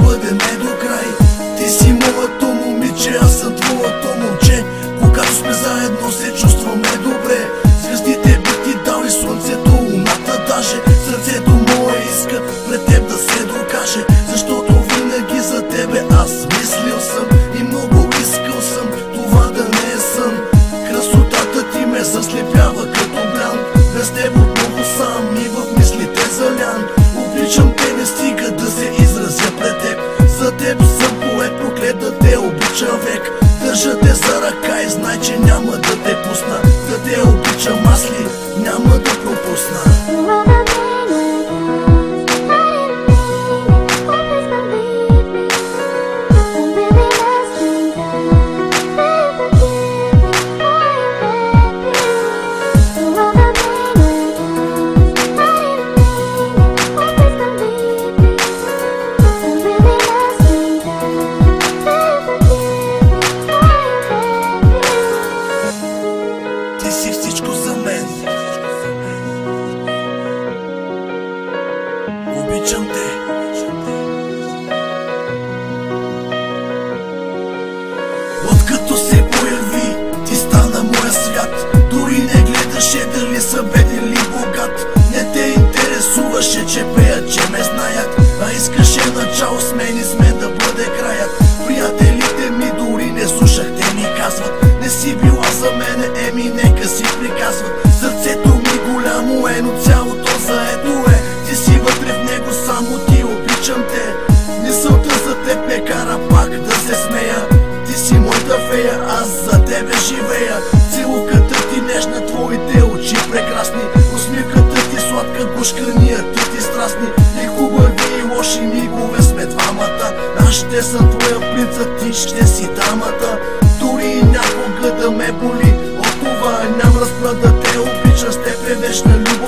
бъдеме до край. Ти си моето момиче, аз съм твоето момче. Когато сме заедно се чувстваме добре. Звездите би ти дал и слънцето, луната даже. Сърцето мое иска пред теб да се докаже, защото винаги за тебе аз мислил съм и много искал съм това да не е сън. Красотата ти ме заслепява като блян, без теб отново сам и в мислите залян. Обичам те, не стига да се изразя пред теб. За теб съм поет, проклет да те обичам век. Държа те за ръка и знай, че няма да те пусна. Да те обичам аз ли, няма да пропусна. Ти си всичко за мен. Обичам те. Откато се появи, ти стана моя свят. Дори не гледаше дали съм беден или богат. Не те интересуваше, че пеят, че ме знаят, а искаше начало с мен да бъде краят. Приятелите ми дори не слушах, те ми казват: не си била за мене, еми нека си приказват. Сърцето ми голямо е, но цялото заето е. Ти си вътре в него, само ти обичам те. Мисълта за теб ме кара пак да се смея. Ти си моята фея, аз за тебе живея. Целуката ти нежна, твоите очи прекрасни, усмивката ти сладка, гушканията ти страстни. И хубави и лоши мигове сме двамата. Аз ще съм твоя принц, а ти ще си дамата. Дори някога да ме боли от това, ням разпра да те обичам, с теб е вечна любов.